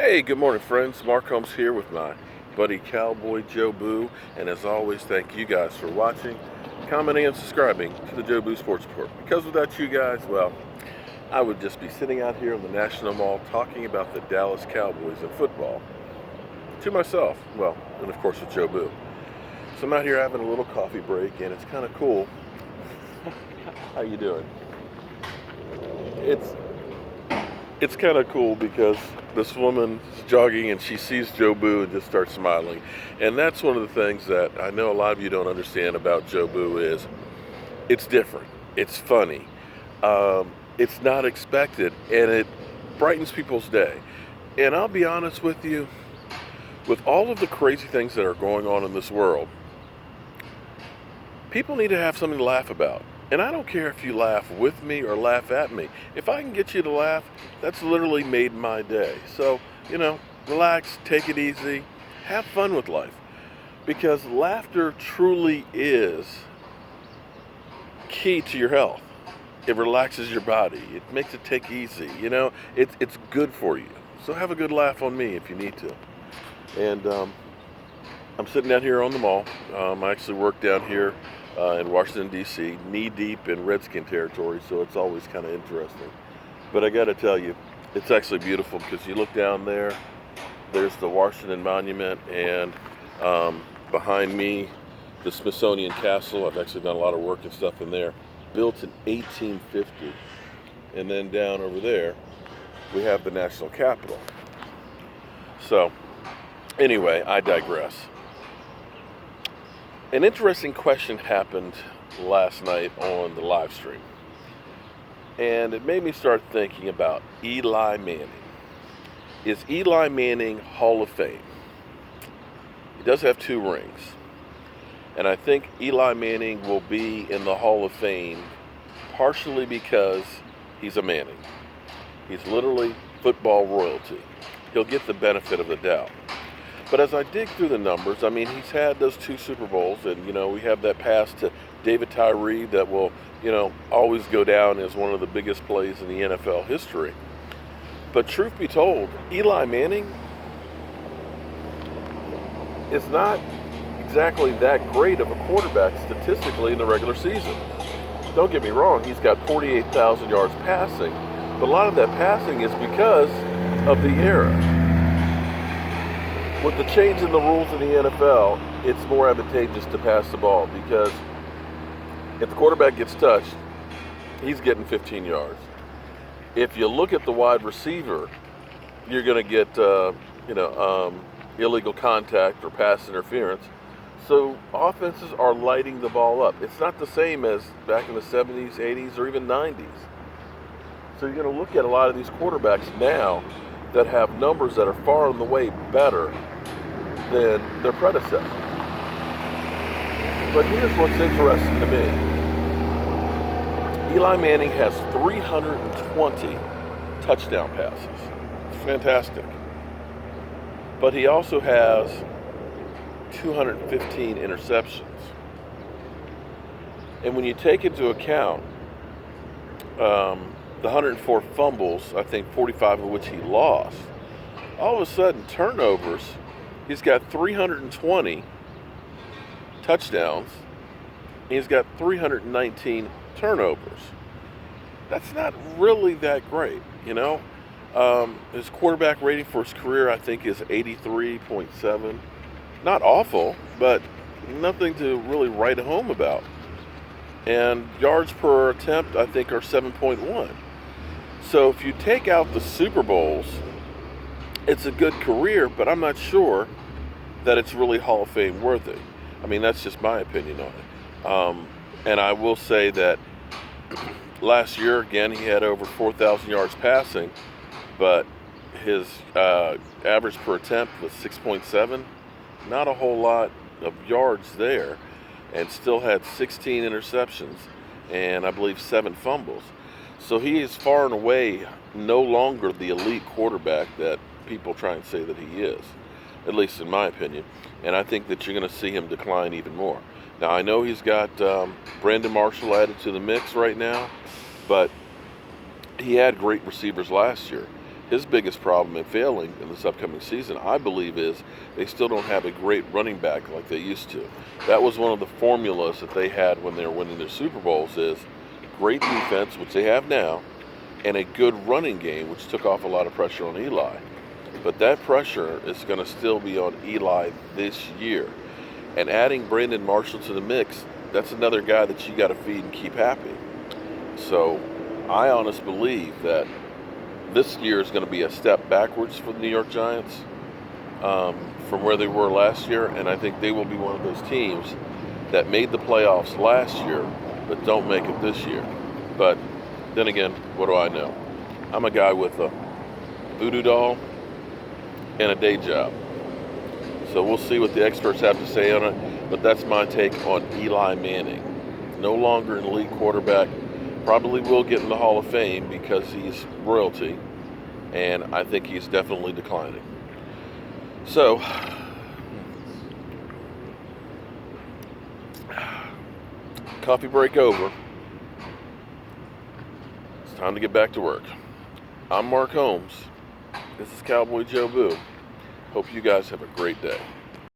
Hey, good morning, friends. Mark Holmes here with my buddy Cowboy Joe Boo. And as always, thank you guys for watching, commenting, and subscribing to the Joe Boo Sports Report. Because without you guys, well, I would just be sitting out here in the National Mall talking about the Dallas Cowboys and football to myself. Well, and of course with Joe Boo. So I'm out here having a little coffee break, and it's kind of cool. How you doing? It's it's kind of cool because this woman's jogging and she sees Joe Boo and just starts smiling. And that's one of the things that I know a lot of you don't understand about Joe Boo is it's different. It's funny. It's not expected, and it brightens people's day. And I'll be honest with you, with all of the crazy things that are going on in this world, people need to have something to laugh about. And I don't care if you laugh with me or laugh at me. If I can get you to laugh, that's literally made my day. So, relax, take it easy, have fun with life. Because laughter truly is key to your health. It relaxes your body. It makes it take easy. It's good for you. So have a good laugh on me if you need to. And I'm sitting out here on the mall. I actually work down here in Washington, D.C., knee-deep in Redskin territory, so it's always kind of interesting. But I got to tell you, it's actually beautiful because you look down there, there's the Washington Monument, and behind me, the Smithsonian Castle. I've actually done a lot of work and stuff in there, built in 1850. And then down over there, we have the National Capitol. So, anyway, I digress. An interesting question happened last night on the live stream, and it made me start thinking about Eli Manning. Is Eli Manning Hall of Fame? He does have 2 rings, and I think Eli Manning will be in the Hall of Fame partially because he's a Manning. He's literally football royalty. He'll get the benefit of the doubt. But as I dig through the numbers, he's had those 2 Super Bowls, and, we have that pass to David Tyree that will, always go down as one of the biggest plays in the NFL history. But truth be told, Eli Manning is not exactly that great of a quarterback statistically in the regular season. Don't get me wrong, he's got 48,000 yards passing, but a lot of that passing is because of the era. With the change in the rules in the NFL, it's more advantageous to pass the ball because if the quarterback gets touched, he's getting 15 yards. If you look at the wide receiver, you're going to get, illegal contact or pass interference. So offenses are lighting the ball up. It's not the same as back in the 70s, 80s, or even 90s. So you're going to look at a lot of these quarterbacks now that have numbers that are far and away better than their predecessors. But here's what's interesting to me. Eli Manning has 320 touchdown passes. It's fantastic. But he also has 215 interceptions. And when you take into account the 104 fumbles, I think 45 of which he lost, all of a sudden turnovers, he's got 320 touchdowns, and he's got 319 turnovers. That's not really that great, His quarterback rating for his career, I think, is 83.7. Not awful, but nothing to really write home about. And yards per attempt, I think, are 7.1. So if you take out the Super Bowls, it's a good career, but I'm not sure that it's really Hall of Fame worthy. That's just my opinion on it. And I will say that last year, again, he had over 4,000 yards passing, but his average per attempt was 6.7. Not a whole lot of yards there, and still had 16 interceptions and I believe 7 fumbles. So he is far and away no longer the elite quarterback that people try and say that he is, at least in my opinion. And I think that you're going to see him decline even more. Now, I know he's got Brandon Marshall added to the mix right now, but he had great receivers last year. his biggest problem in failing in this upcoming season, I believe, is they still don't have a great running back like they used to. That was one of the formulas that they had when they were winning their Super Bowls, is great defense, which they have now, and a good running game, which took off a lot of pressure on Eli. But that pressure is going to still be on Eli this year. And adding Brandon Marshall to the mix, that's another guy that you got to feed and keep happy. So I honestly believe that this year is going to be a step backwards for the New York Giants from where they were last year. And I think they will be one of those teams that made the playoffs last year but don't make it this year. But then again, what do I know? I'm a guy with a voodoo doll and a day job. So we'll see what the experts have to say on it. But that's my take on Eli Manning. No longer an elite quarterback. Probably will get in the Hall of Fame because he's royalty. And I think he's definitely declining. So, coffee break over. It's time to get back to work. I'm Mark Holmes. This is Cowboy Joe Boo. Hope you guys have a great day.